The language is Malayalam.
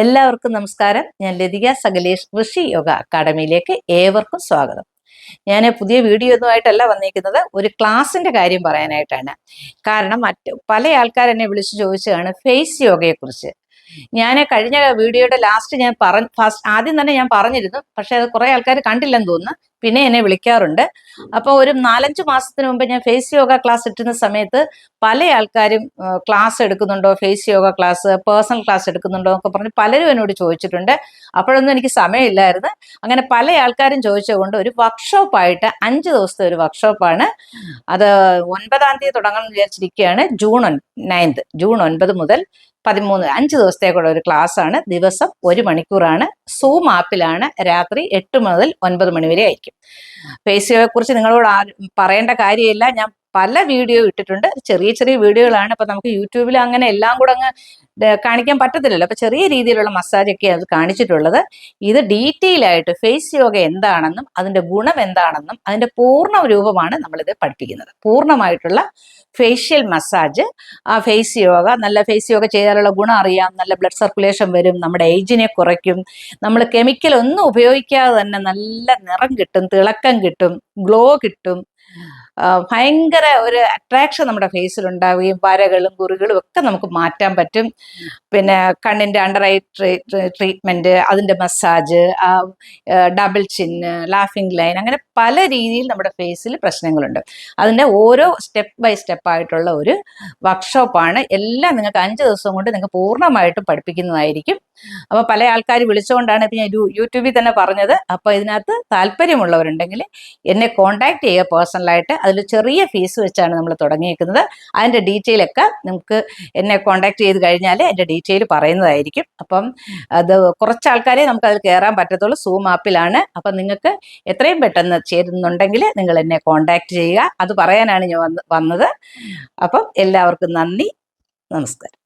എല്ലാവർക്കും നമസ്കാരം. ഞാൻ ലതിക സകലേഷ് ഋഷി യോഗ അക്കാഡമിയിലേക്ക് ഏവർക്കും സ്വാഗതം. ഞാൻ പുതിയ വീഡിയോ ഒന്നുമായിട്ടല്ല വന്നിരിക്കുന്നത്, ഒരു ക്ലാസ്സിന്റെ കാര്യം പറയാനായിട്ടാണ്. കാരണം പല ആൾക്കാർ എന്നെ വിളിച്ചു ചോദിച്ചതാണ് ഫേസ് യോഗയെക്കുറിച്ച്. ഞാൻ കഴിഞ്ഞ വീഡിയോയുടെ ലാസ്റ്റ് ആദ്യം തന്നെ ഞാൻ പറഞ്ഞിരുന്നു, പക്ഷെ അത് കുറെ ആൾക്കാർ കണ്ടില്ലെന്ന് തോന്നുന്നു. പിന്നെ എന്നെ വിളിക്കാറുണ്ട്. അപ്പോൾ ഒരു 4-5 മാസത്തിന് മുമ്പ് ഞാൻ ഫേസ് യോഗ ക്ലാസ് ഇട്ടുന്ന സമയത്ത് പല ആൾക്കാരും ക്ലാസ് എടുക്കുന്നുണ്ടോ, face yoga class, personal class എടുക്കുന്നുണ്ടോ എന്നൊക്കെ പറഞ്ഞ് പലരും എന്നോട് ചോദിച്ചിട്ടുണ്ട്. അപ്പോഴൊന്നും എനിക്ക് സമയമില്ലായിരുന്നു. അങ്ങനെ പല ആൾക്കാരും ചോദിച്ചതുകൊണ്ട് ഒരു വർക്ക്ഷോപ്പായിട്ട് 5 ദിവസത്തെ ഒരു വർക്ക്ഷോപ്പാണ്. അത് 9-ാം തീയതി തുടങ്ങാമെന്ന് വിചാരിച്ചിരിക്കുകയാണ്. ജൂൺ 9 മുതൽ 13, 5 ദിവസത്തേക്കുള്ള ഒരു ക്ലാസ് ആണ്. ദിവസം 1 മണിക്കൂറാണ്. സൂം ആപ്പിലാണ്. രാത്രി 8 മുതൽ 9 മണി വരെ ആയിരിക്കും. ഫേസ് യോഗയെ കുറിച്ച് നിങ്ങളോട് പറയേണ്ട കാര്യമില്ല. ഞാൻ പല വീഡിയോ ഇട്ടിട്ടുണ്ട്. ചെറിയ ചെറിയ വീഡിയോകളാണ്. അപ്പൊ നമുക്ക് യൂട്യൂബിൽ അങ്ങനെ എല്ലാം കൂടെ അങ്ങ് കാണിക്കാൻ പറ്റത്തില്ലല്ലോ. അപ്പൊ ചെറിയ രീതിയിലുള്ള മസാജ് ഒക്കെ അത് കാണിച്ചിട്ടുള്ളത്. ഇത് ഡീറ്റെയിൽ ആയിട്ട് ഫേസ് യോഗ എന്താണെന്നും അതിന്റെ ഗുണം എന്താണെന്നും അതിന്റെ പൂർണ്ണ രൂപമാണ് നമ്മളിത് പഠിപ്പിക്കുന്നത്. പൂർണ്ണമായിട്ടുള്ള ഫേഷ്യൽ മസാജ്, ആ ഫേസ് യോഗ, നല്ല ഫേസ് യോഗ ചെയ്യാനുള്ള ഗുണം അറിയാം. നല്ല ബ്ലഡ് സർക്കുലേഷൻ വരും, നമ്മുടെ ഏജിനെ കുറയ്ക്കും. നമ്മൾ കെമിക്കൽ ഒന്നും ഉപയോഗിക്കാതെ തന്നെ നല്ല നിറം കിട്ടും, തിളക്കം കിട്ടും, ഗ്ലോ കിട്ടും. ഭയങ്കര ഒരു അട്രാക്ഷൻ നമ്മുടെ ഫേസിൽ ഉണ്ടാവുകയും വരകളും കുറികളും ഒക്കെ നമുക്ക് മാറ്റാൻ പറ്റും. പിന്നെ കണ്ണിൻ്റെ അണ്ടർ ഐ ട്രീറ്റ്മെൻറ്റ്, അതിൻ്റെ മസാജ്, ഡബിൾ ചിന്ന്, ലാഫിംഗ് ലൈൻ, അങ്ങനെ പല രീതിയിൽ നമ്മുടെ ഫേസിൽ പ്രശ്നങ്ങളുണ്ട്. അതിൻ്റെ ഓരോ സ്റ്റെപ്പ് ബൈ സ്റ്റെപ്പായിട്ടുള്ള ഒരു വർക്ക്ഷോപ്പാണ്. എല്ലാം നിങ്ങൾക്ക് 5 ദിവസം കൊണ്ട് നിങ്ങൾക്ക് പൂർണ്ണമായിട്ടും പഠിപ്പിക്കുന്നതായിരിക്കും. അപ്പോൾ പല ആൾക്കാർ വിളിച്ചുകൊണ്ടാണ് ഇപ്പം ഞാൻ യൂട്യൂബിൽ തന്നെ പറഞ്ഞത്. അപ്പോൾ ഇതിനകത്ത് താല്പര്യമുള്ളവരുണ്ടെങ്കിൽ എന്നെ കോൺടാക്ട് ചെയ്യുക പേഴ്സണലായിട്ട്. അതിൽ ചെറിയ ഫീസ് വെച്ചാണ് നമ്മൾ തുടങ്ങിയിരിക്കുന്നത്. അതിൻ്റെ ഡീറ്റെയിലൊക്കെ നമുക്ക് എന്നെ കോൺടാക്ട് ചെയ്ത് കഴിഞ്ഞാൽ എൻ്റെ ഡീറ്റെയിൽ പറയുന്നതായിരിക്കും. അപ്പം അത് കുറച്ച് ആൾക്കാരെ നമുക്ക് അതിൽ കയറാൻ പറ്റത്തുള്ളൂ. സൂം ആപ്പിലാണ്. അപ്പം നിങ്ങൾക്ക് എത്രയും പെട്ടെന്ന് ചേരുന്നുണ്ടെങ്കിൽ നിങ്ങൾ എന്നെ കോൺടാക്ട് ചെയ്യുക. അത് പറയാനാണ് ഞാൻ വന്നത്. അപ്പം എല്ലാവർക്കും നന്ദി, നമസ്കാരം.